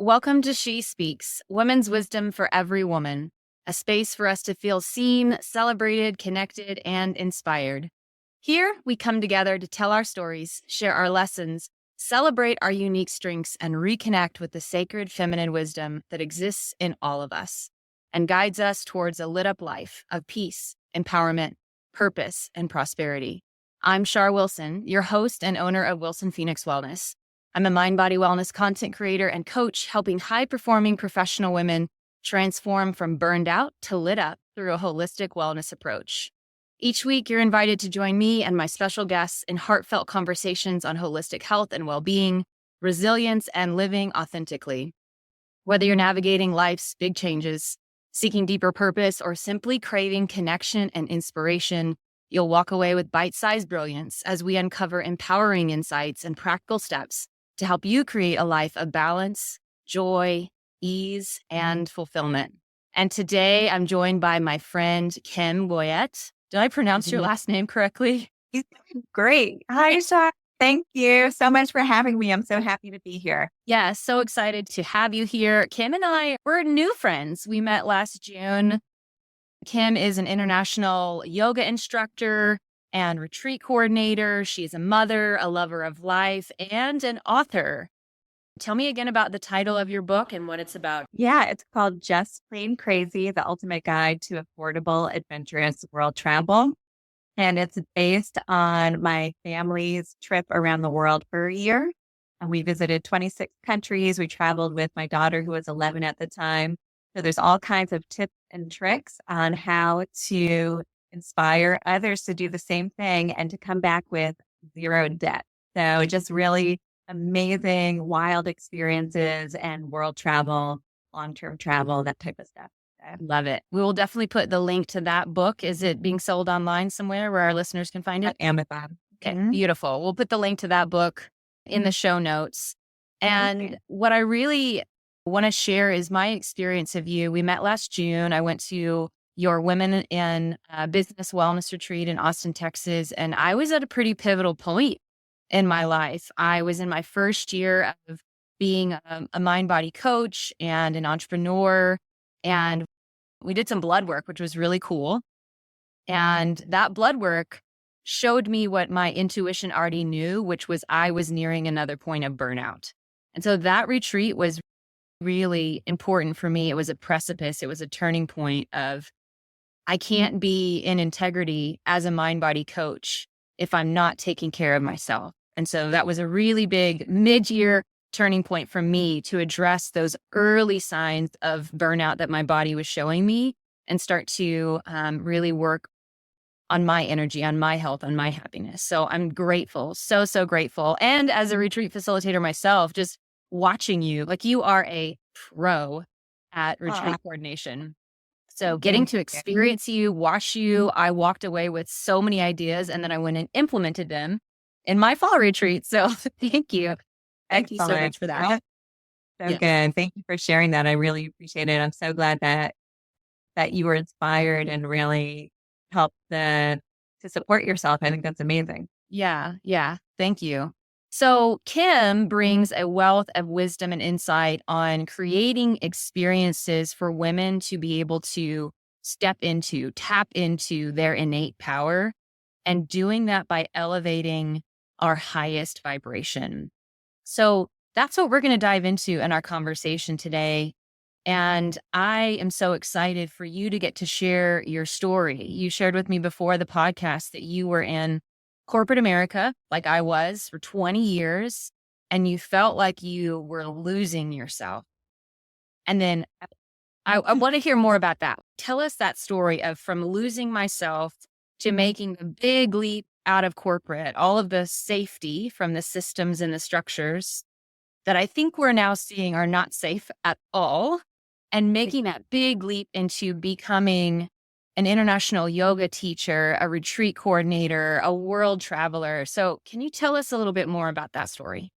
Welcome to She Speaks, Women's Wisdom for Every Woman, a space for us to feel seen, celebrated, connected, and inspired. Here, we come together to tell our stories, share our lessons, celebrate our unique strengths, and reconnect with the sacred feminine wisdom that exists in all of us and guides us towards a lit-up life of peace, empowerment, purpose, and prosperity. I'm Char Wilson, your host and owner of Wilson Phoenix Wellness. I'm a mind-body wellness content creator and coach, helping high-performing professional women transform from burned out to lit up through a holistic wellness approach. Each week, you're invited to join me and my special guests in heartfelt conversations on holistic health and well-being, resilience, and living authentically. Whether you're navigating life's big changes, seeking deeper purpose, or simply craving connection and inspiration, you'll walk away with bite-sized brilliance as we uncover empowering insights and practical steps to help you create a life of balance, joy, ease, and fulfillment. And today I'm joined by my friend, Kim Goyette. Did I pronounce your last name correctly? Great. Hi, Char. Thank you so much for having me. I'm so happy to be here. Yeah, so excited to have you here. Kim and I, we're new friends. We met last June. Kim is an international yoga instructor and retreat coordinator. She's a mother, a lover of life, and an author. Tell me again about the title of your book and what it's about. Yeah, it's called Just Plain Crazy, the ultimate guide to affordable, adventurous world travel. And it's based on my family's trip around the world for a year. And we visited 26 countries. We traveled with my daughter, who was 11 at the time. So there's all kinds of tips and tricks on how to inspire others to do the same thing and to come back with zero debt. So just really amazing, wild experiences and world travel, long-term travel, that type of stuff. Love it. We will definitely put the link to that book. Is it being sold online somewhere where our listeners can find it? At Amazon. Okay, beautiful. We'll put the link to that book in the show notes. And what I really want to share is my experience of you. We met last June. I went to your Women in Business Wellness Retreat in Austin, Texas, and I was at a pretty pivotal point in my life. I was in my first year of being a mind-body coach and an entrepreneur, and we did some blood work, which was really cool. And that blood work showed me what my intuition already knew, which was I was nearing another point of burnout. And so that retreat was really important for me. It was a precipice. It was a turning point of I can't be in integrity as a mind-body coach if I'm not taking care of myself. And so that was a really big mid-year turning point for me to address those early signs of burnout that my body was showing me and start to really work on my energy, on my health, on my happiness. So I'm grateful, so grateful. And as a retreat facilitator myself, just watching you, like you are a pro at retreat coordination. So getting to experience you, watch you, I walked away with so many ideas and then I went and implemented them in my fall retreat. So thank you. Thank you so much for that. So good. Thank you for sharing that. I really appreciate it. I'm so glad that you were inspired and really helped to support yourself. I think that's amazing. Yeah. Thank you. So Kim brings a wealth of wisdom and insight on creating experiences for women to be able to tap into their innate power, and doing that by elevating our highest vibration. So that's what we're going to dive into in our conversation today. And I am so excited for you to get to share your story. You shared with me before the podcast that you were in corporate America, like I was for 20 years, and you felt like you were losing yourself. And then I want to hear more about that. Tell us that story of from losing myself to making the big leap out of corporate, all of the safety from the systems and the structures that I think we're now seeing are not safe at all, and making that big leap into becoming an international yoga teacher, a retreat coordinator, a world traveler. So can you tell us a little bit more about that story?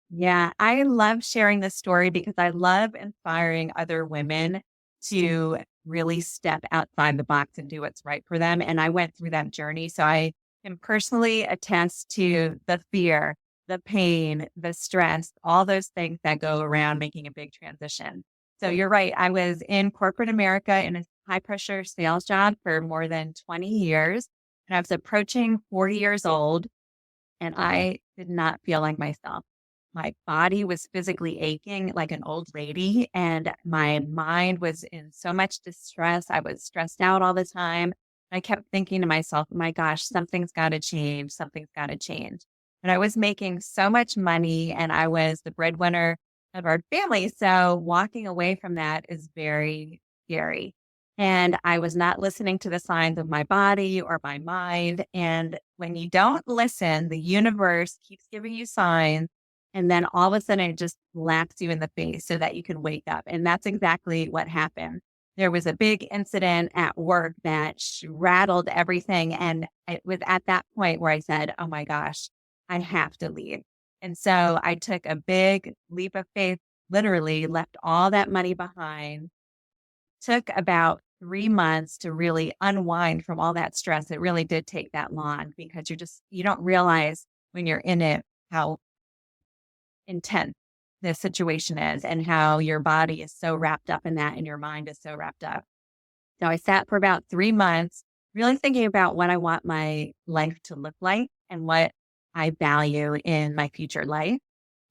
Yeah, I love sharing this story because I love inspiring other women to really step outside the box and do what's right for them. And I went through that journey. So I can personally attest to the fear, the pain, the stress, all those things that go around making a big transition. So you're right. I was in corporate America in a high pressure sales job for more than 20 years. And I was approaching 40 years old and I did not feel like myself. My body was physically aching like an old lady, and my mind was in so much distress. I was stressed out all the time. I kept thinking to myself, oh my gosh, something's got to change. Something's got to change. And I was making so much money, and I was the breadwinner of our family. So walking away from that is very scary. And I was not listening to the signs of my body or my mind. And when you don't listen, the universe keeps giving you signs. And then all of a sudden it just slaps you in the face so that you can wake up. And that's exactly what happened. There was a big incident at work that rattled everything. And it was at that point where I said, oh my gosh, I have to leave. And so I took a big leap of faith, literally left all that money behind. Took about 3 months to really unwind from all that stress. It really did take that long because you don't realize when you're in it how intense the situation is and how your body is so wrapped up in that and your mind is so wrapped up. So I sat for about 3 months, really thinking about what I want my life to look like and what I value in my future life.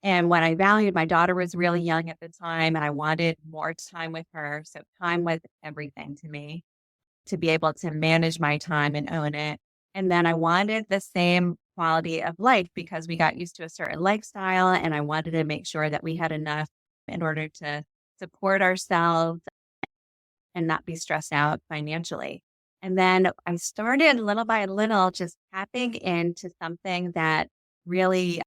And what I valued, my daughter was really young at the time and I wanted more time with her. So time was everything to me to be able to manage my time and own it. And then I wanted the same quality of life because we got used to a certain lifestyle and I wanted to make sure that we had enough in order to support ourselves and not be stressed out financially. And then I started little by little just tapping into something that really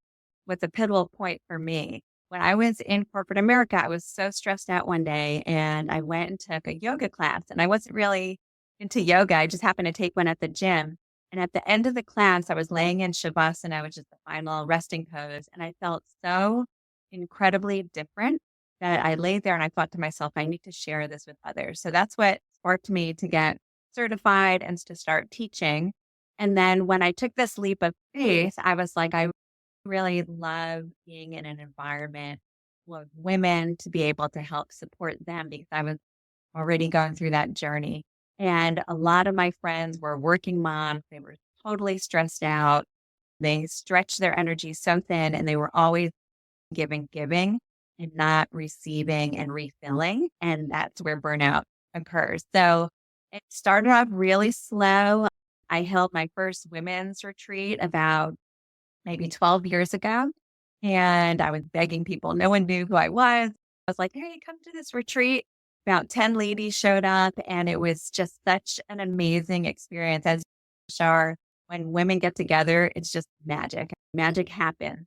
was a pivotal point for me. When I was in corporate America, I was so stressed out one day and I went and took a yoga class. And I wasn't really into yoga. I just happened to take one at the gym. And at the end of the class, I was laying in Shavasana, which is the final resting pose. And I felt so incredibly different that I laid there and I thought to myself, I need to share this with others. So that's what sparked me to get certified and to start teaching. And then when I took this leap of faith, I was like, I really love being in an environment with women to be able to help support them because I was already going through that journey. And a lot of my friends were working moms. They were totally stressed out. They stretched their energy so thin and they were always giving and not receiving and refilling. And that's where burnout occurs. So it started off really slow. I held my first women's retreat about maybe 12 years ago. And I was begging people. No one knew who I was. I was like, hey, come to this retreat. About 10 ladies showed up, and it was just such an amazing experience. As Char, when women get together, it's just magic. Magic happens.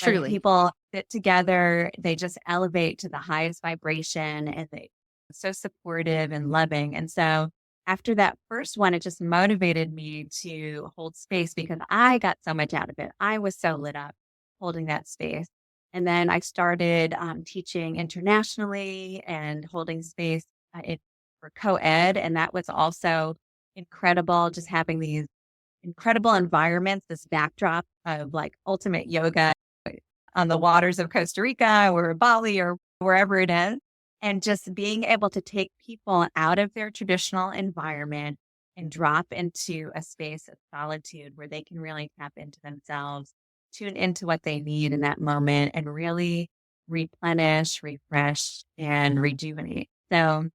When Truly. people sit together, they just elevate to the highest vibration and they so supportive and loving. And so after that first one, it just motivated me to hold space because I got so much out of it. I was so lit up holding that space. And then I started teaching internationally and holding space for co-ed. And that was also incredible, just having these incredible environments, this backdrop of like ultimate yoga on the waters of Costa Rica or Bali or wherever it is. And just being able to take people out of their traditional environment and drop into a space of solitude where they can really tap into themselves, tune into what they need in that moment, and really replenish, refresh, and rejuvenate. So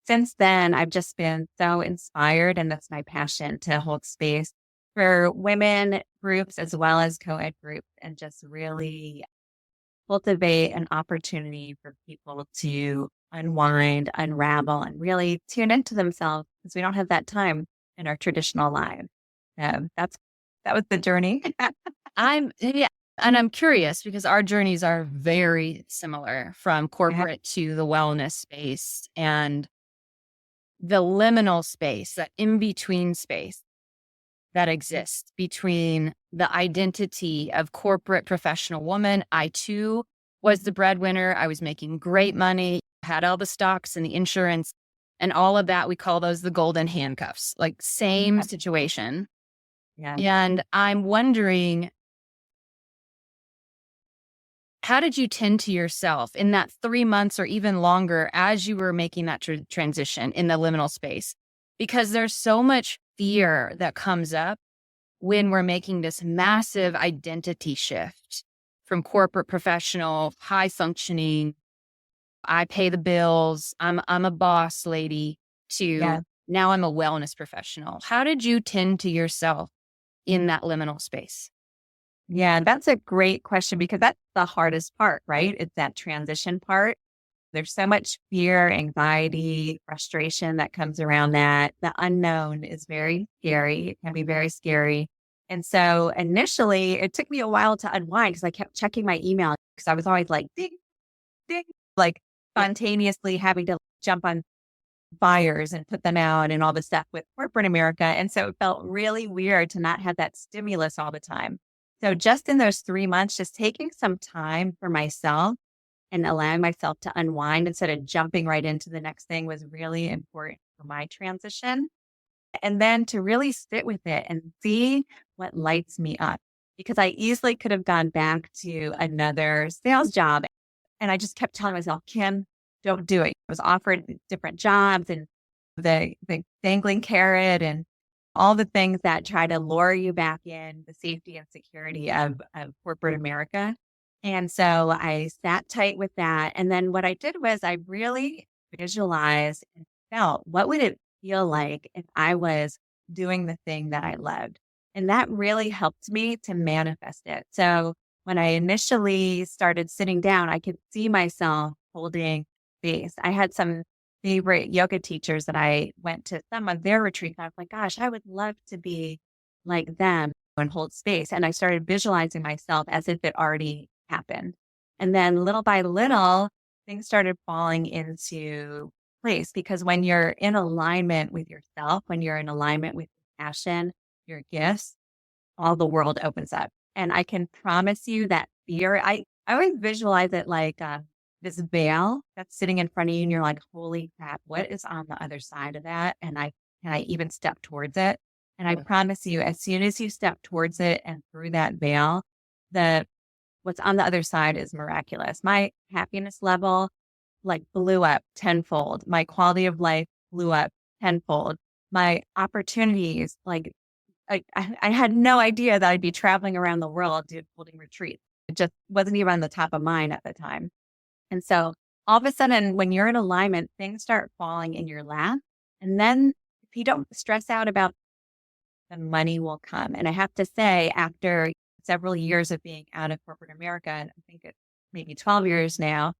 since then, I've just been so inspired, and that's my passion to hold space for women groups as well as co-ed groups and just really cultivate an opportunity for people to unwind, unravel, and really tune into themselves because we don't have that time in our traditional lives. That was the journey. Yeah, and I'm curious because our journeys are very similar from corporate to the wellness space and the liminal space, that in between space that exists between the identity of corporate professional woman. I too was the breadwinner. I was making great money, had all the stocks and the insurance and all of that. We call those the golden handcuffs, like same situation. Yeah. And I'm wondering, how did you tend to yourself in that 3 months or even longer as you were making that transition in the liminal space? Because there's so much fear that comes up when we're making this massive identity shift from corporate professional, high functioning, I pay the bills, I'm a boss lady, to Yeah. now I'm a wellness professional. How did you tend to yourself in that liminal space? Yeah, that's a great question because that's the hardest part, right? It's that transition part. There's so much fear, anxiety, frustration that comes around that. The unknown is very scary. It can be very scary. And so initially, it took me a while to unwind because I kept checking my email because I was always like, ding, ding, like spontaneously having to jump on fires and put them out and all this stuff with corporate America. And so it felt really weird to not have that stimulus all the time. So just in those 3 months, just taking some time for myself and allowing myself to unwind instead of jumping right into the next thing was really important for my transition. And then to really sit with it and see what lights me up. Because I easily could have gone back to another sales job. And I just kept telling myself, Kim, don't do it. I was offered different jobs and the dangling carrot and all the things that try to lure you back in the safety and security of corporate America. And so I sat tight with that. And then what I did was I really visualized and felt what would it feel like if I was doing the thing that I loved. And that really helped me to manifest it. So when I initially started sitting down, I could see myself holding space. I had some favorite yoga teachers that I went to some of their retreats. I was like, gosh, I would love to be like them and hold space. And I started visualizing myself as if it already happened. And then little by little, things started falling into place because when you're in alignment with yourself, when you're in alignment with your passion, your gifts, all the world opens up. And I can promise you that fear, I always visualize it like this veil that's sitting in front of you, and you're like, holy crap, what is on the other side of that? And can I even step towards it? And I promise you, as soon as you step towards it and through that veil, the what's on the other side is miraculous. My happiness level like blew up tenfold. My quality of life blew up tenfold. My opportunities, like I had no idea that I'd be traveling around the world holding retreats. It just wasn't even on the top of mind at the time. And so all of a sudden, when you're in alignment, things start falling in your lap. And then if you don't stress out about the money will come. And I have to say, after several years of being out of corporate America, and I think it's maybe 12 years now,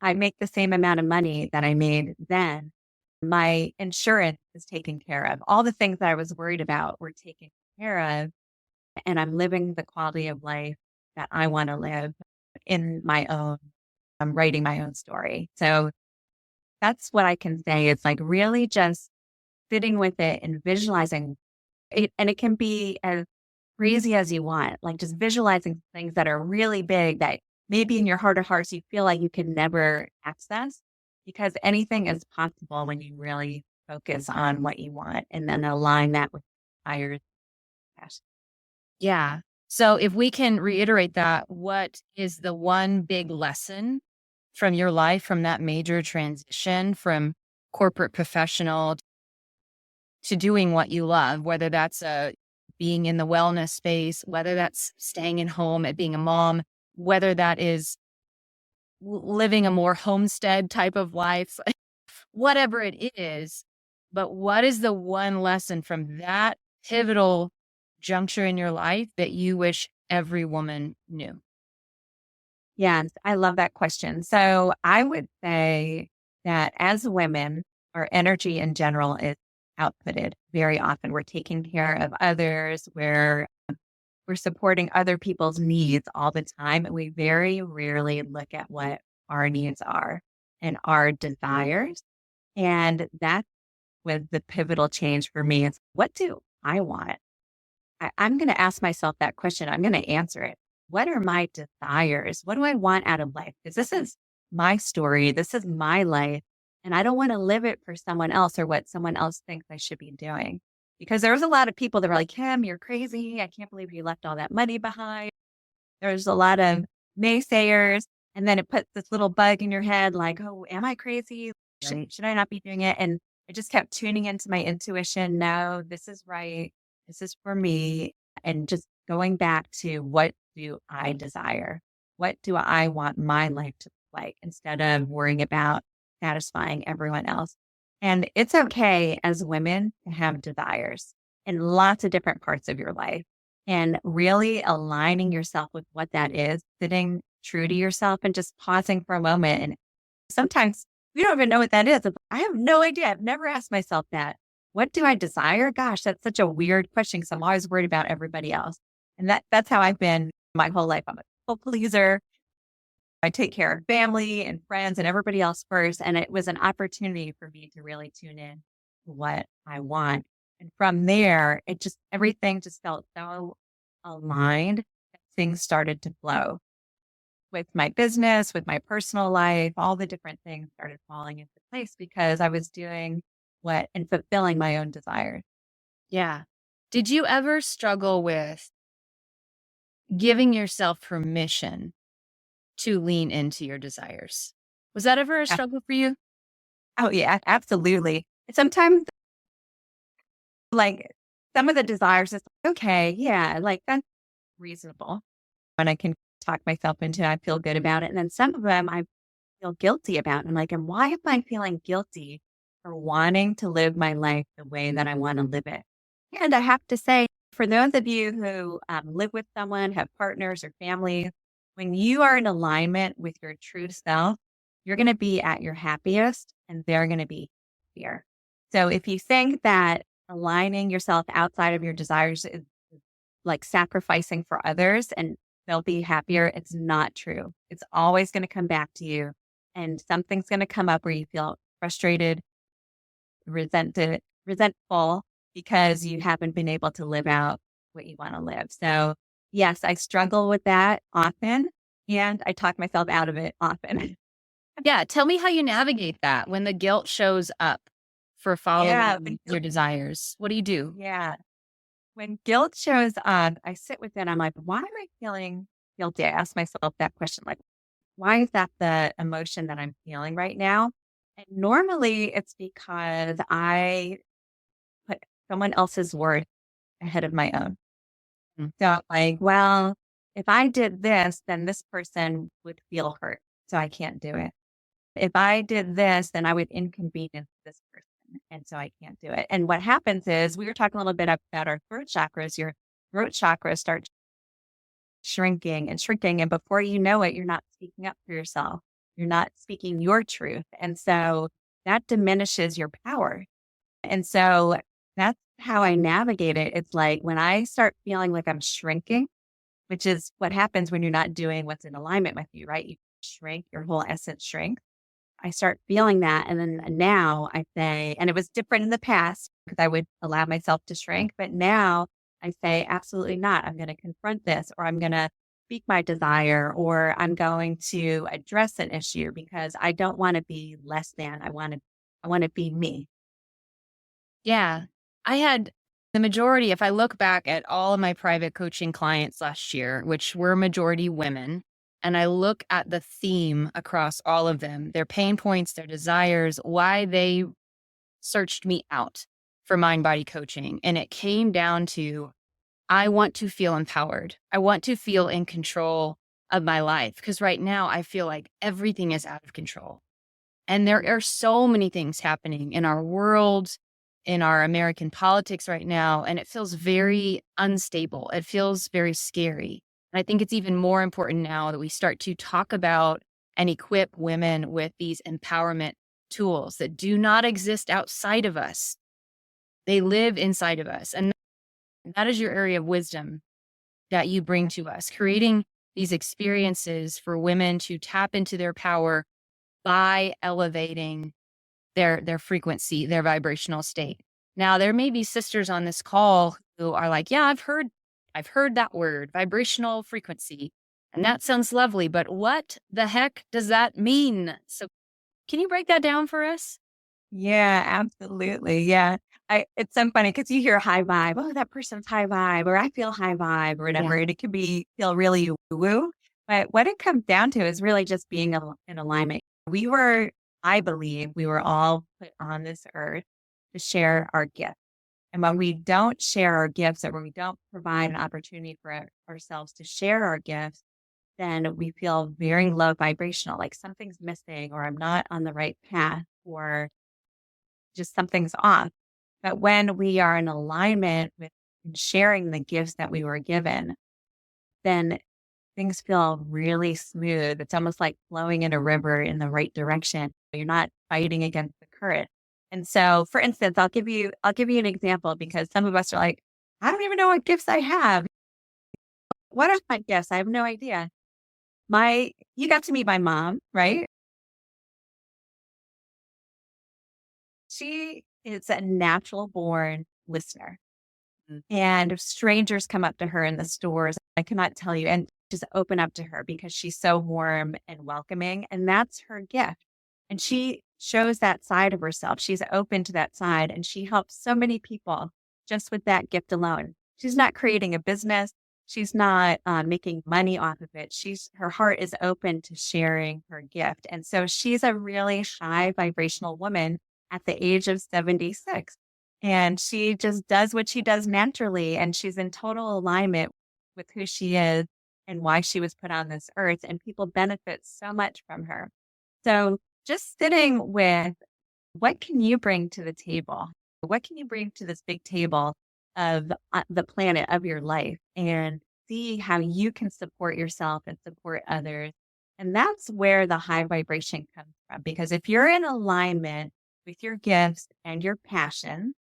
I make the same amount of money that I made then. My insurance is taken care of. All the things that I was worried about were taken care of. And I'm living the quality of life that I want to live in my own, I'm writing my own story. So that's what I can say. It's like really just sitting with it and visualizing it. And it can be as crazy as you want, like just visualizing things that are really big that maybe in your heart of hearts, you feel like you can never access because anything is possible when you really focus on what you want and then align that with higher passion. Yeah. So if we can reiterate that, what is the one big lesson from your life, from that major transition from corporate professional to doing what you love, whether that's being in the wellness space, whether that's staying in home at being a mom, whether that is living a more homestead type of life, whatever it is. But what is the one lesson from that pivotal juncture in your life that you wish every woman knew? Yes, I love that question. So I would say that as women, our energy in general is outputted very often. We're taking care of others. We're supporting other people's needs all the time. And we very rarely look at what our needs are and our desires. And that was the pivotal change for me. It's what do I want? I'm going to ask myself that question. I'm going to answer it. What are my desires? What do I want out of life? Because this is my story. This is my life. And I don't want to live it for someone else or what someone else thinks I should be doing. Because there was a lot of people that were like, Kim, you're crazy. I can't believe you left all that money behind. There's a lot of naysayers. And then it puts this little bug in your head like, oh, am I crazy? Right. Should I not be doing it? And I just kept tuning into my intuition. No, this is right. This is for me. And just going back to what do I desire? What do I want my life to look like instead of worrying about satisfying everyone else? And it's okay as women to have desires in lots of different parts of your life and really aligning yourself with what that is, sitting true to yourself and just pausing for a moment. And sometimes we don't even know what that is. I have no idea. I've never asked myself that. What do I desire? Gosh, that's such a weird question because I'm always worried about everybody else. And that's how I've been my whole life. I'm a people pleaser. I take care of family and friends and everybody else first. And it was an opportunity for me to really tune in to what I want. And from there, everything just felt so aligned that things started to flow with my business, with my personal life, all the different things started falling into place because I was doing what and fulfilling my own desires. Yeah. Did you ever struggle with giving yourself permission to lean into your desires? Was that ever a Yeah. struggle for you? Oh, yeah, absolutely. And sometimes, like, some of the desires is okay, yeah, like that's reasonable. And I can talk myself into it, I feel good about it. And then some of them I feel guilty about. I'm like, and why am I feeling guilty for wanting to live my life the way that I want to live it? And I have to say, for those of you who live with someone, have partners or family, when you are in alignment with your true self, you're going to be at your happiest and they're going to be happier. So if you think that aligning yourself outside of your desires is like sacrificing for others and they'll be happier, it's not true. It's always going to come back to you. And something's going to come up where you feel frustrated, resentful because you haven't been able to live out what you want to live. So, yes, I struggle with that often and I talk myself out of it often. Yeah. Tell me how you navigate that when the guilt shows up for Yeah. following your desires. What do you do? Yeah. When guilt shows up, I sit with it. I'm like, why am I feeling guilty? I ask myself that question, like, why is that the emotion that I'm feeling right now? And normally it's because I put someone else's worth ahead of my own. Mm. So I'm like, well, if I did this, then this person would feel hurt. So I can't do it. If I did this, then I would inconvenience this person. And so I can't do it. And what happens is we were talking a little bit about our throat chakras. Your throat chakra starts shrinking and shrinking. And before you know it, you're not speaking up for yourself. You're not speaking your truth. And so that diminishes your power. And so that's how I navigate it. It's like when I start feeling like I'm shrinking, which is what happens when you're not doing what's in alignment with you, right? You shrink, your whole essence shrinks. I start feeling that. And then now I say, and it was different in the past because I would allow myself to shrink. But now I say, absolutely not. I'm going to confront this or I'm going to speak my desire or I'm going to address an issue because I don't want to be less than. I want to be me. Yeah. I had the majority, if I look back at all of my private coaching clients last year, which were majority women, and I look at the theme across all of them, their pain points, their desires, why they searched me out for mind body coaching. And it came down to I want to feel empowered. I want to feel in control of my life because right now I feel like everything is out of control. And there are so many things happening in our world, in our American politics right now, and it feels very unstable. It feels very scary. And I think it's even more important now that we start to talk about and equip women with these empowerment tools that do not exist outside of us. They live inside of us. And that is your area of wisdom that you bring to us, creating these experiences for women to tap into their power by elevating their frequency, their vibrational state. Now, there may be sisters on this call who are like, yeah, I've heard that word, vibrational frequency, and that sounds lovely, but what the heck does that mean? So can you break that down for us? Yeah, absolutely. Yeah. It's so funny because you hear high vibe. Oh, that person's high vibe, or I feel high vibe, or whatever. Yeah. And it can feel really woo. But what it comes down to is really just being in alignment. I believe we were all put on this earth to share our gifts. And when we don't share our gifts, or when we don't provide an opportunity for ourselves to share our gifts, then we feel very low vibrational, like something's missing, or I'm not on the right path, or just something's off. But when we are in alignment with sharing the gifts that we were given, then things feel really smooth. It's almost like flowing in a river in the right direction. You're not fighting against the current. And so, for instance, I'll give you an example, because some of us are like, I don't even know what gifts I have. What are my gifts? I have no idea. You got to meet my mom, right? She is a natural born listener. And if strangers come up to her in the stores, I cannot tell you, and just open up to her because she's so warm and welcoming. And that's her gift. And she shows that side of herself. She's open to that side, and she helps so many people just with that gift alone. She's not creating a business. She's not making money off of it. Her heart is open to sharing her gift. And so she's a really high vibrational woman at the age of 76. And she just does what she does naturally. And she's in total alignment with who she is and why she was put on this earth. And people benefit so much from her. So just sitting with, what can you bring to the table? What can you bring to this big table of the planet of your life, and see how you can support yourself and support others? And that's where the high vibration comes from. Because if you're in alignment with your gifts and your passion,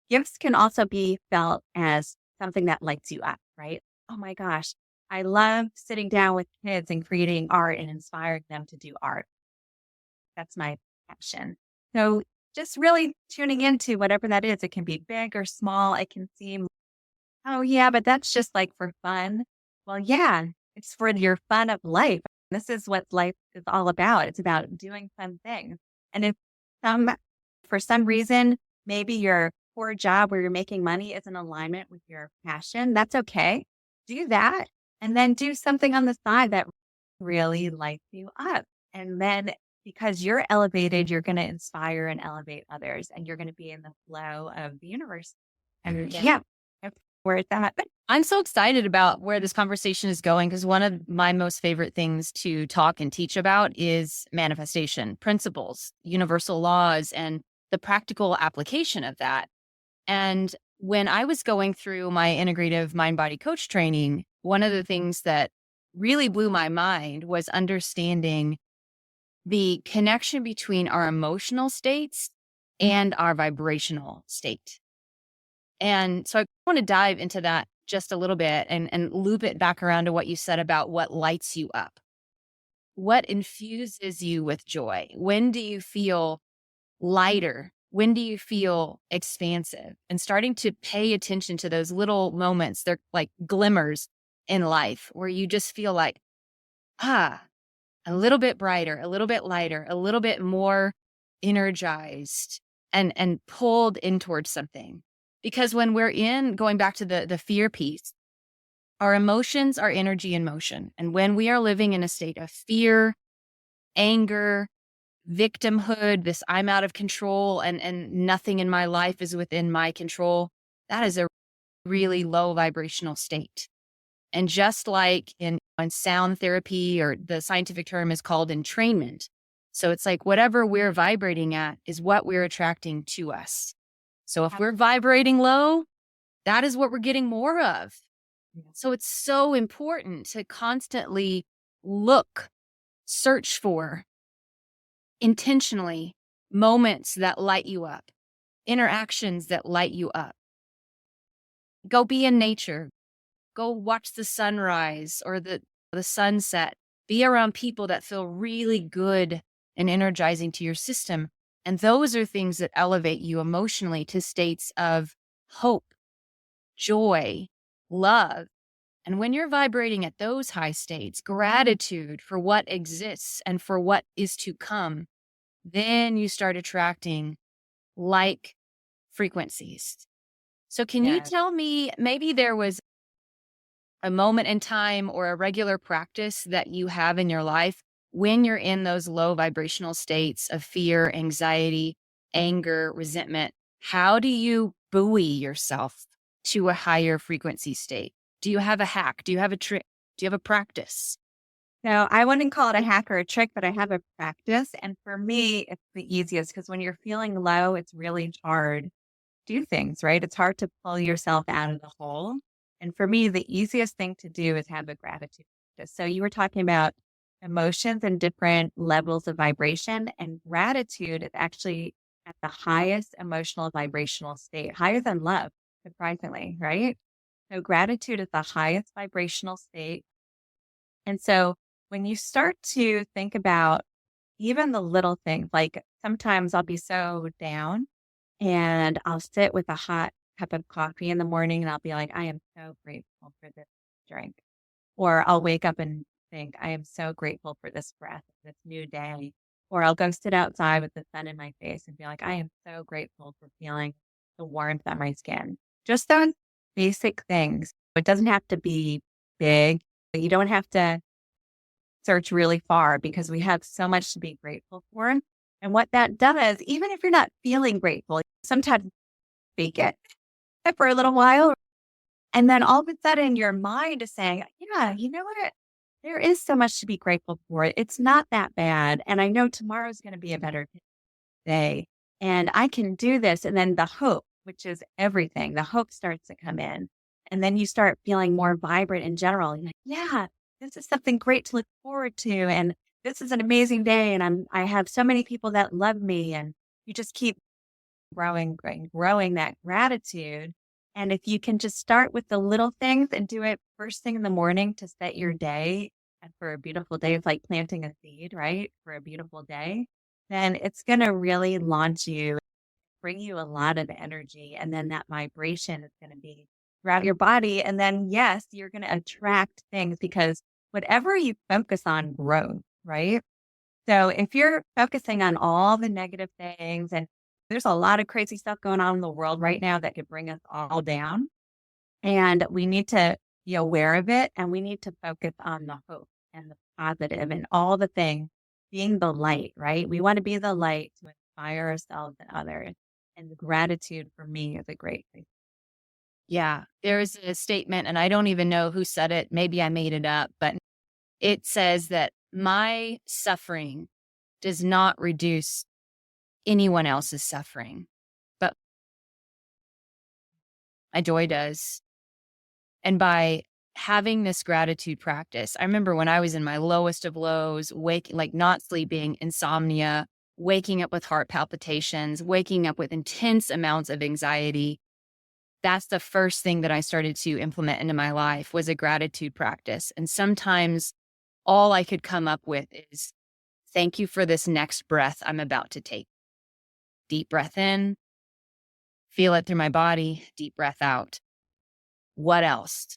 gifts can also be felt as something that lights you up, right? Oh my gosh, I love sitting down with kids and creating art and inspiring them to do art. That's my passion. So just really tuning into whatever that is. It can be big or small. It can seem, oh yeah, but that's just like for fun. Well, yeah, it's for your fun of life. This is what life is all about. It's about doing fun things. And if some, for some reason, maybe your core job where you're making money is in alignment with your passion, that's okay. Do that. And then do something on the side that really lights you up. And then, because you're elevated, you're going to inspire and elevate others, and you're going to be in the flow of the universe. And yeah, that's where it's at. I'm so excited about where this conversation is going, because one of my most favorite things to talk and teach about is manifestation principles, universal laws, and the practical application of that. And when I was going through my integrative mind body coach training, one of the things that really blew my mind was understanding the connection between our emotional states and our vibrational state. And so I want to dive into that just a little bit and loop it back around to what you said about what lights you up. What infuses you with joy? When do you feel lighter? When do you feel expansive? And starting to pay attention to those little moments. They're like glimmers in life where you just feel like, a little bit brighter, a little bit lighter, a little bit more energized and pulled in towards something. Because when we're going back to the fear piece, our emotions are energy in motion. And when we are living in a state of fear, anger, victimhood, this I'm out of control and nothing in my life is within my control, that is a really low vibrational state. And just like in sound therapy, or the scientific term is called entrainment. So it's like whatever we're vibrating at is what we're attracting to us. So if we're vibrating low, that is what we're getting more of. So it's so important to constantly search for intentionally moments that light you up, interactions that light you up. Go be in nature. Go watch the sunrise or the sunset. Be around people that feel really good and energizing to your system. And those are things that elevate you emotionally to states of hope, joy, love. And when you're vibrating at those high states, gratitude for what exists and for what is to come, then you start attracting like frequencies. So can you Yeah. tell me, maybe there was a moment in time or a regular practice that you have in your life when you're in those low vibrational states of fear, anxiety, anger, resentment? How do you buoy yourself to a higher frequency state? Do you have a hack? Do you have a trick? Do you have a practice? So I wouldn't call it a hack or a trick, but I have a practice. And for me, it's the easiest because when you're feeling low, it's really hard to do things, right? It's hard to pull yourself out of the hole. And for me, the easiest thing to do is have a gratitude practice. So you were talking about emotions and different levels of vibration, and gratitude is actually at the highest emotional vibrational state, higher than love, surprisingly, right? So gratitude is the highest vibrational state. And so when you start to think about even the little things, like sometimes I'll be so down and I'll sit with a hot cup of coffee in the morning and I'll be like, I am so grateful for this drink. Or I'll wake up and think, I am so grateful for this breath, this new day. Or I'll go sit outside with the sun in my face and be like, I am so grateful for feeling the warmth on my skin. Just those basic things. It doesn't have to be big. You don't have to search really far because we have so much to be grateful for. And what that does, even if you're not feeling grateful, sometimes fake it for a little while. And then all of a sudden your mind is saying, yeah, you know what? There is so much to be grateful for. It's not that bad. And I know tomorrow's going to be a better day. And I can do this. And then the hope, which is everything, the hope starts to come in. And then you start feeling more vibrant in general. You're like, yeah, this is something great to look forward to. And this is an amazing day. And I have so many people that love me. And you just keep growing that gratitude. And if you can just start with the little things and do it first thing in the morning to set your day and for a beautiful day, it's like planting a seed, right? For a beautiful day, then it's going to really launch you, bring you a lot of energy. And then that vibration is going to be throughout your body. And then, yes, you're going to attract things because whatever you focus on grows, right? So if you're focusing on all the negative things, and there's a lot of crazy stuff going on in the world right now that could bring us all down, and we need to be aware of it, and we need to focus on the hope and the positive and all the things, being the light, right? We want to be the light to inspire ourselves and others. And the gratitude for me is a great thing. Yeah, there's a statement, and I don't even know who said it. Maybe I made it up, but it says that my suffering does not reduce anyone else's suffering, but my joy does. And by having this gratitude practice, I remember when I was in my lowest of lows, like not sleeping, insomnia, waking up with heart palpitations, waking up with intense amounts of anxiety. That's the first thing that I started to implement into my life was a gratitude practice. And sometimes all I could come up with is, thank you for this next breath I'm about to take. Deep breath in, feel it through my body, deep breath out. What else?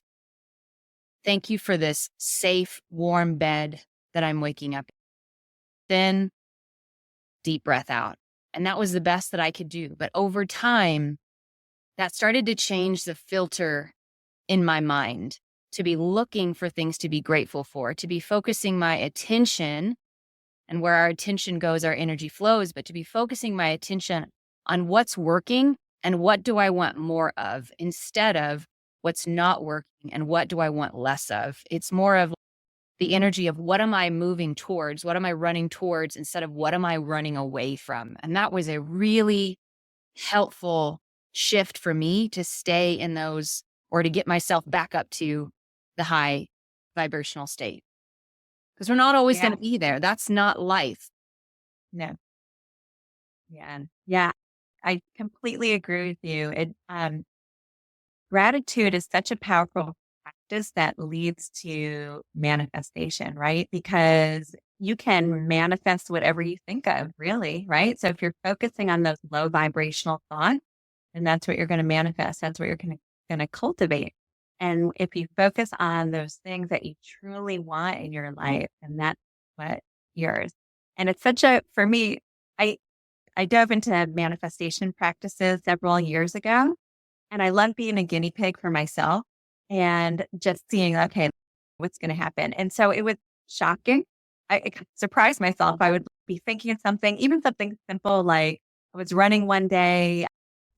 Thank you for this safe, warm bed that I'm waking up in. Then deep breath out. And that was the best that I could do. But over time, that started to change the filter in my mind to be looking for things to be grateful for, to be focusing my attention, and where our attention goes, our energy flows, but to be focusing my attention on what's working and what do I want more of instead of what's not working and what do I want less of. It's more of the energy of what am I moving towards? What am I running towards instead of what am I running away from? And that was a really helpful shift for me to stay in those or to get myself back up to the high vibrational state. Because we're not always going Yeah. to be there. That's not life. No. Yeah. Yeah. I completely agree with you. Gratitude is such a powerful practice that leads to manifestation, right? Because you can manifest whatever you think of, really, right? So if you're focusing on those low vibrational thoughts, then that's what you're going to manifest. That's what you're going to cultivate. And if you focus on those things that you truly want in your life, and that's what yours. And it's for me, I I dove into manifestation practices several years ago, and I love being a guinea pig for myself. and just seeing, okay, what's going to happen. And so it was shocking. I surprised myself. I would be thinking of something, even something simple like I was running one day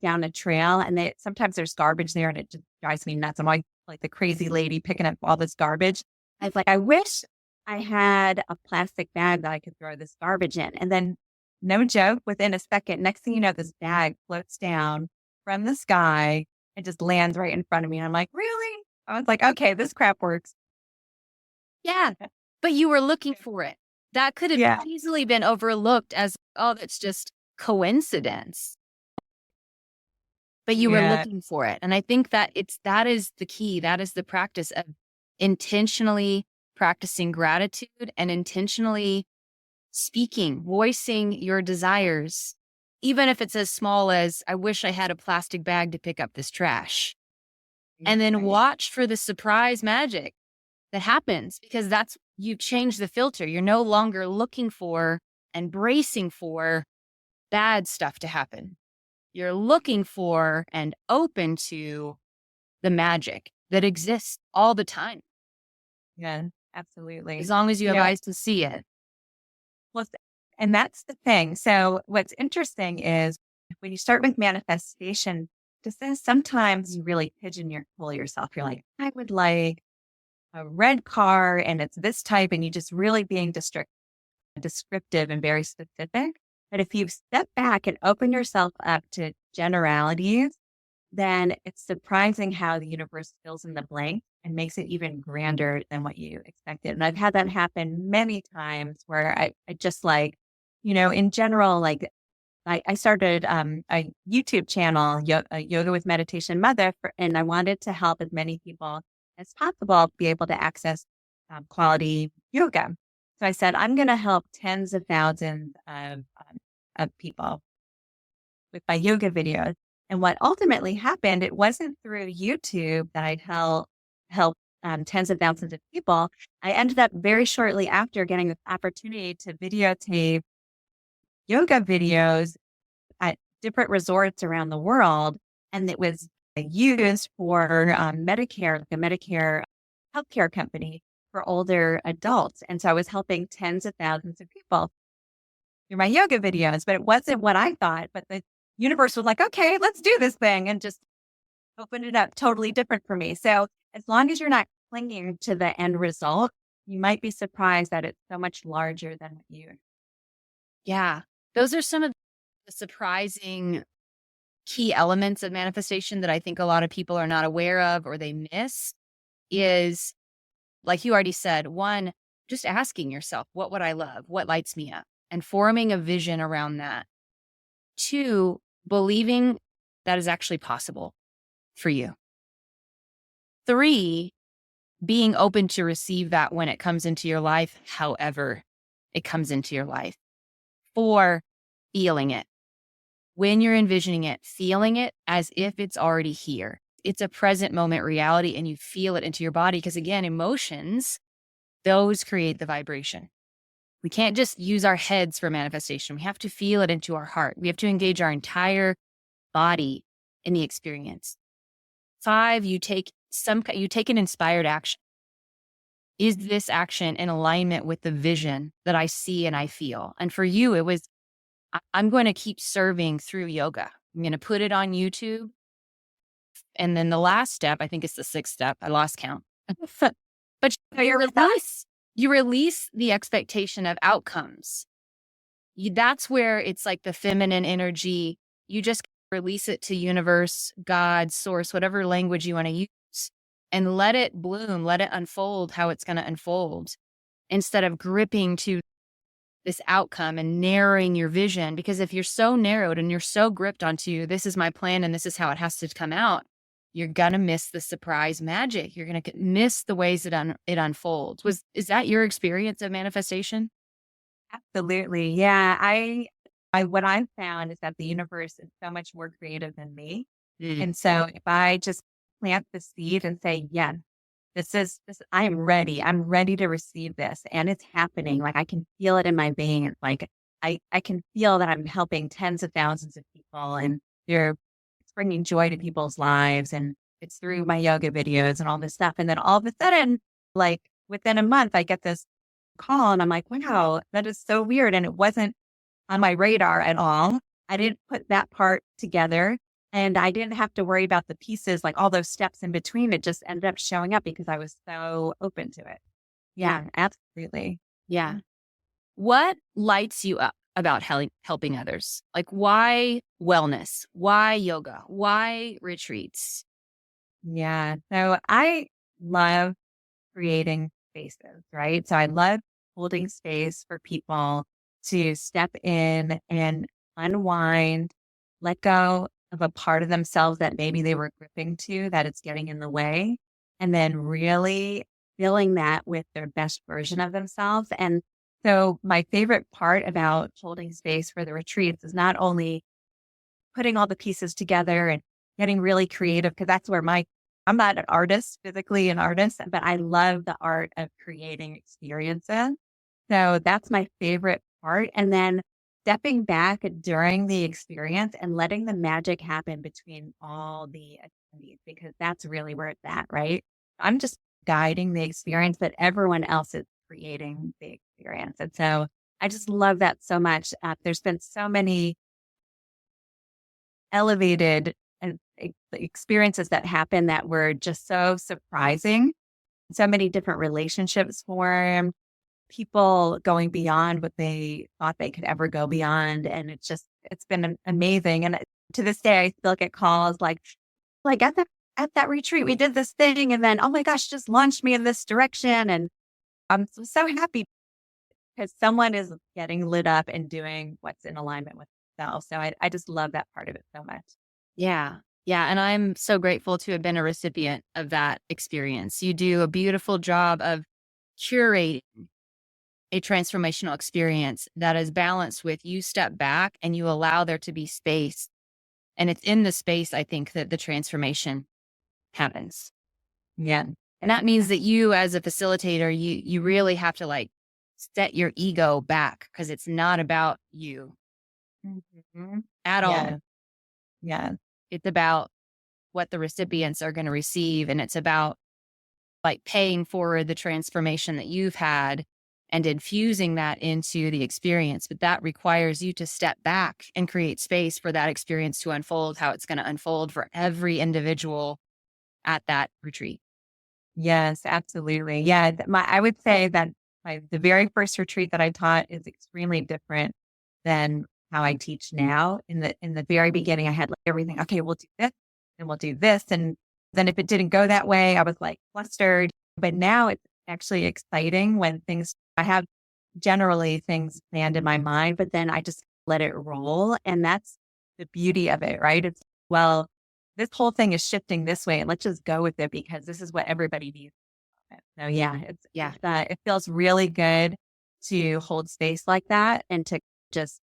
down a trail and sometimes there's garbage there and it just drives me nuts. I'm like the crazy lady picking up all this garbage. I was like, I wish I had a plastic bag that I could throw this garbage in. And then, no joke, within a second, next thing you know, this bag floats down from the sky and just lands right in front of me. And I'm like, really? I was like, okay, this crap works. Yeah. But you were looking for it. That could have Yeah. easily been overlooked as, oh, that's just coincidence. But you were looking for it. And I think that that is the key. That is the practice of intentionally practicing gratitude and intentionally speaking, voicing your desires, even if it's as small as, I wish I had a plastic bag to pick up this trash. And then watch for the surprise magic that happens, because you've changed the filter. You're no longer looking for and bracing for bad stuff to happen. You're looking for and open to the magic that exists all the time. Yeah, absolutely. As long as you have eyes to see it. Well, and that's the thing. So what's interesting is when you start with manifestation, sometimes you really pigeonhole yourself. You're like, I would like a red car and it's this type, and you just really being descriptive and very specific. But if you step back and open yourself up to generalities, then it's surprising how the universe fills in the blank and makes it even grander than what you expected. And I've had that happen many times where I just like, in general, like I started a YouTube channel, Yoga with Meditation Mother, and I wanted to help as many people as possible be able to access quality yoga. So I said, I'm going to help tens of thousands of people with my yoga videos. And what ultimately happened, it wasn't through YouTube that I'd help tens of thousands of people. I ended up very shortly after getting the opportunity to videotape yoga videos at different resorts around the world. And it was used for Medicare, like a Medicare healthcare company for older adults. And so I was helping tens of thousands of people through my yoga videos, but it wasn't what I thought. But the universe was like, okay, let's do this thing, and just opened it up totally different for me. So as long as you're not clinging to the end result, you might be surprised that it's so much larger than what you. Yeah. Those are some of the surprising key elements of manifestation that I think a lot of people are not aware of or they miss is, like you already said, one, just asking yourself, what would I love? What lights me up? And forming a vision around that. Two, believing that is actually possible for you. Three, being open to receive that when it comes into your life, however it comes into your life. Four, feeling it. When you're envisioning it, feeling it as if it's already here. It's a present moment reality and you feel it into your body because, again, emotions, those create the vibration. We can't just use our heads for manifestation. We have to feel it into our heart. We have to engage our entire body in the experience. Five, you take an inspired action. Is this action in alignment with the vision that I see and I feel? And for you, it was, I'm going to keep serving through yoga. I'm going to put it on YouTube. And then the last step, I think it's the sixth step. I lost count. But you release the expectation of outcomes. That's where it's like the feminine energy. You just release it to universe, God, source, whatever language you want to use, and let it bloom, let it unfold how it's going to unfold, instead of gripping to this outcome and narrowing your vision. Because if you're so narrowed and you're so gripped onto, this is my plan and this is how it has to come out, you're going to miss the surprise magic. You're going to miss the ways that it unfolds. Is that your experience of manifestation? Absolutely. Yeah. What I've found is that the universe is so much more creative than me. And so if I just plant the seed and say, yeah, this, I am ready. I'm ready to receive this. And it's happening. Like I can feel it in my veins. Like I can feel that I'm helping tens of thousands of people and they're bringing joy to people's lives. And it's through my yoga videos and all this stuff. And then all of a sudden, like within a month, I get this call and I'm like, wow, that is so weird. And it wasn't on my radar at all. I didn't put that part together and I didn't have to worry about the pieces, like all those steps in between. It just ended up showing up because I was so open to it. Yeah, absolutely. Yeah. What lights you up about helping others? Like, why wellness? Why yoga? Why retreats? Yeah. So I love creating spaces, right? So I love holding space for people to step in and unwind, let go of a part of themselves that maybe they were gripping to that it's getting in the way, and then really filling that with their best version of themselves. And so my favorite part about holding space for the retreats is not only putting all the pieces together and getting really creative, because that's where I'm not an artist, physically an artist, but I love the art of creating experiences. So that's my favorite part. And then stepping back during the experience and letting the magic happen between all the attendees, because that's really where it's at, right? I'm just guiding the experience, but everyone else is creating the experience. And so I just love that so much. There's been so many elevated and experiences that happened that were just so surprising. So many different relationships formed, people going beyond what they thought they could ever go beyond. And it's been amazing. And to this day, I still get calls like at that retreat, we did this thing. And then, oh my gosh, just launched me in this direction. And I'm so happy because someone is getting lit up and doing what's in alignment with themselves. So I just love that part of it so much. Yeah. Yeah. And I'm so grateful to have been a recipient of that experience. You do a beautiful job of curating a transformational experience that is balanced with you step back and you allow there to be space. And it's in the space, I think, that the transformation happens. Yeah. And that means that you, as a facilitator, you really have to like set your ego back because it's not about you at Yeah. all. Yeah. It's about what the recipients are going to receive. And it's about like paying forward the transformation that you've had and infusing that into the experience. But that requires you to step back and create space for that experience to unfold how it's going to unfold for every individual at that retreat. Yes, absolutely. Yeah. I would say that the very first retreat that I taught is extremely different than how I teach now. In the very beginning, I had like everything. Okay, we'll do this and we'll do this. And then if it didn't go that way, I was like flustered. But now it's actually exciting when I have generally things planned in my mind, but then I just let it roll. And that's the beauty of it, right? It's, well, this whole thing is shifting this way and let's just go with it because this is what everybody needs. So yeah, it feels really good to hold space like that and to just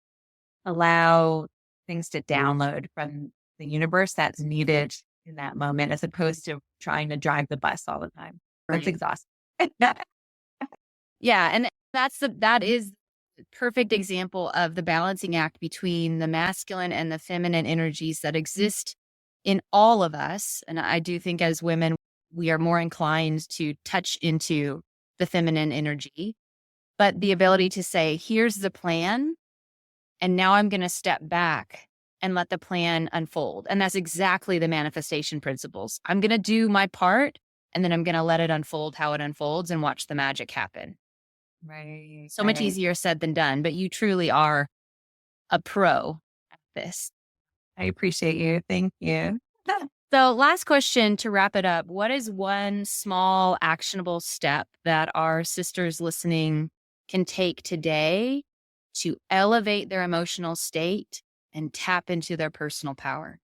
allow things to download from the universe that's needed in that moment, as opposed to trying to drive the bus all the time. That's Right. exhausting. Yeah. And that is the perfect example of the balancing act between the masculine and the feminine energies that exist in all of us. And I do think as women, we are more inclined to touch into the feminine energy, but the ability to say, here's the plan. And now I'm going to step back and let the plan unfold. And that's exactly the manifestation principles. I'm going to do my part and then I'm going to let it unfold how it unfolds and watch the magic happen. Right. So much easier said than done, but you truly are a pro at this. I appreciate you. Thank you. So, last question to wrap it up. What is one small actionable step that our sisters listening can take today to elevate their emotional state and tap into their personal power?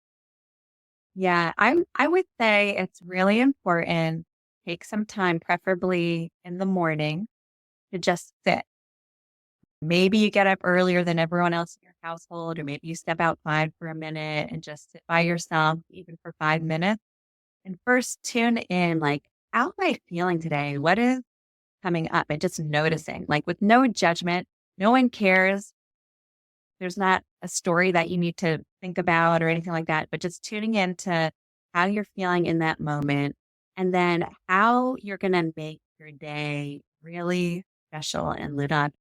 Yeah, I would say it's really important. Take some time, preferably in the morning, to just sit. Maybe you get up earlier than everyone else in your household, or maybe you step outside for a minute and just sit by yourself, even for 5 minutes. And first tune in, like, how am I feeling today? What is coming up? And just noticing, like, with no judgment, no one cares. There's not a story that you need to think about or anything like that, but just tuning in to how you're feeling in that moment, and then how you're going to make your day really special and lit up.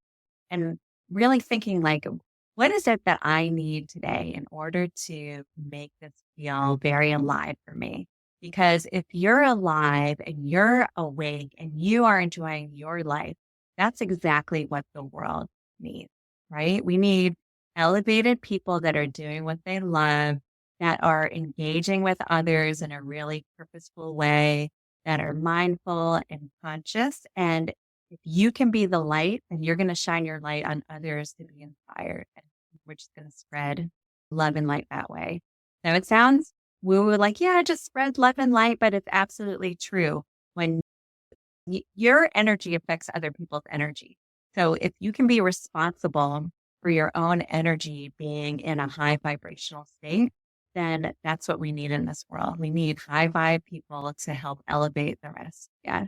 And really thinking like, what is it that I need today in order to make this feel very alive for me? Because if you're alive and you're awake and you are enjoying your life, that's exactly what the world needs, right? We need elevated people that are doing what they love, that are engaging with others in a really purposeful way, that are mindful and conscious. And if you can be the light, then you're going to shine your light on others to be inspired. And we're just going to spread love and light that way. Now it sounds woo woo, like, yeah, just spread love and light, but it's absolutely true. When your energy affects other people's energy. So if you can be responsible for your own energy being in a high vibrational state, then that's what we need in this world. We need high vibe people to help elevate the rest. Yeah.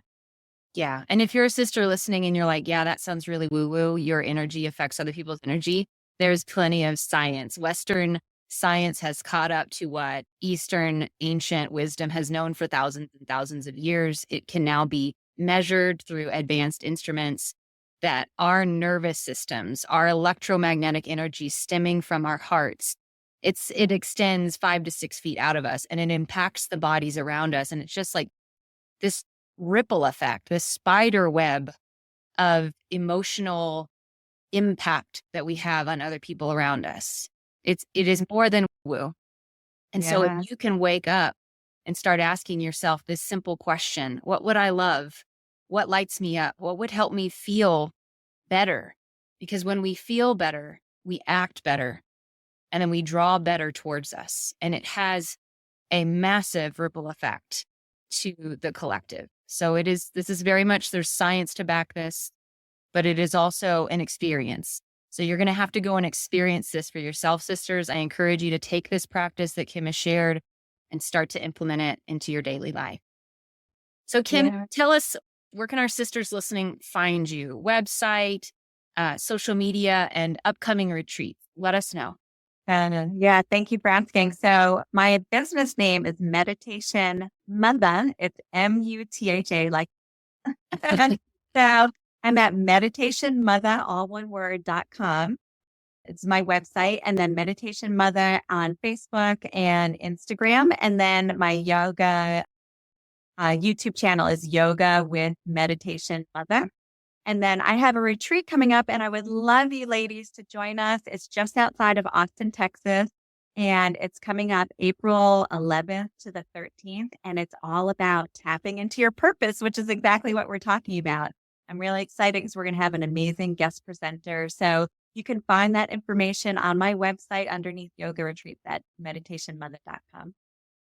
Yeah. And if you're a sister listening and you're like, yeah, that sounds really woo woo, your energy affects other people's energy, there's plenty of science. Western science has caught up to what Eastern ancient wisdom has known for thousands and thousands of years. It can now be measured through advanced instruments that our nervous systems, our electromagnetic energy stemming from our hearts, it extends 5 to 6 feet out of us and it impacts the bodies around us. And it's just like this ripple effect, this spider web of emotional impact that we have on other people around us. It is more than woo. And so Yeah. if you can wake up and start asking yourself this simple question, what would I love? What lights me up? What would help me feel better? Because when we feel better, we act better and then we draw better towards us. And it has a massive ripple effect to the collective. So this is very much, there's science to back this, but it is also an experience. So you're going to have to go and experience this for yourself, sisters. I encourage you to take this practice that Kim has shared and start to implement it into your daily life. So Kim, Yeah. tell us, where can our sisters listening find you? Website, social media, and upcoming retreats. Let us know. Yeah, thank you for asking. So my business name is Meditation Mother. It's MUTHA, like so I'm at meditationmother, all one word.com. It's my website. And then Meditation Mother on Facebook and Instagram. And then my yoga YouTube channel is Yoga with Meditation Mother. And then I have a retreat coming up, and I would love you ladies to join us. It's just outside of Austin, Texas, and it's coming up April 11th to the 13th. And it's all about tapping into your purpose, which is exactly what we're talking about. I'm really excited because we're going to have an amazing guest presenter. So you can find that information on my website underneath yoga retreats at meditationmother.com.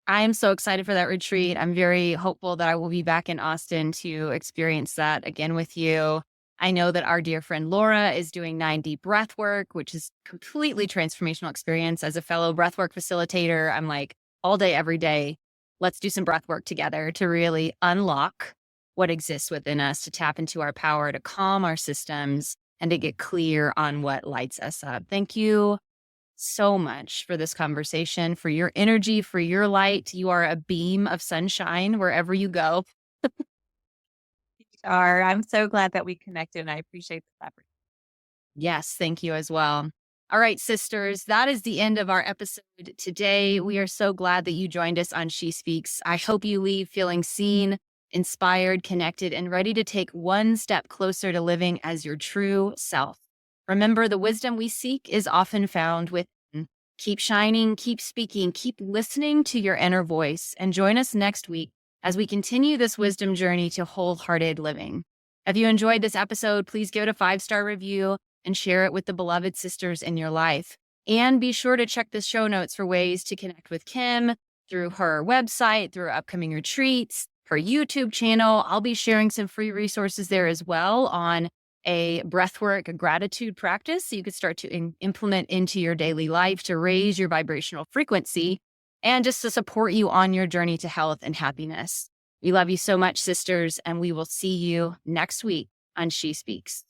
I am so excited for that retreat. I'm very hopeful that I will be back in Austin to experience that again with you. I know that our dear friend Laura is doing 9D breath work, which is completely transformational experience. As a fellow breathwork facilitator, I'm like, all day, every day, let's do some breath work together to really unlock what exists within us, to tap into our power, to calm our systems, and to get clear on what lights us up. Thank you so much for this conversation, for your energy, for your light. You are a beam of sunshine wherever you go. I'm so glad that we connected, and I appreciate the opportunity. Yes, thank you as well. All right, sisters, that is the end of our episode today. We are so glad that you joined us on She Speaks. I hope you leave feeling seen, inspired, connected, and ready to take one step closer to living as your true self. Remember, the wisdom we seek is often found within. Keep shining, keep speaking, keep listening to your inner voice, and join us next week as we continue this wisdom journey to wholehearted living. If you enjoyed this episode, please give it a 5-star review and share it with the beloved sisters in your life. And be sure to check the show notes for ways to connect with Kim through her website, through upcoming retreats, her YouTube channel. I'll be sharing some free resources there as well on a breathwork gratitude practice so you could start to implement into your daily life to raise your vibrational frequency and just to support you on your journey to health and happiness. We love you so much, sisters, and we will see you next week on She Speaks.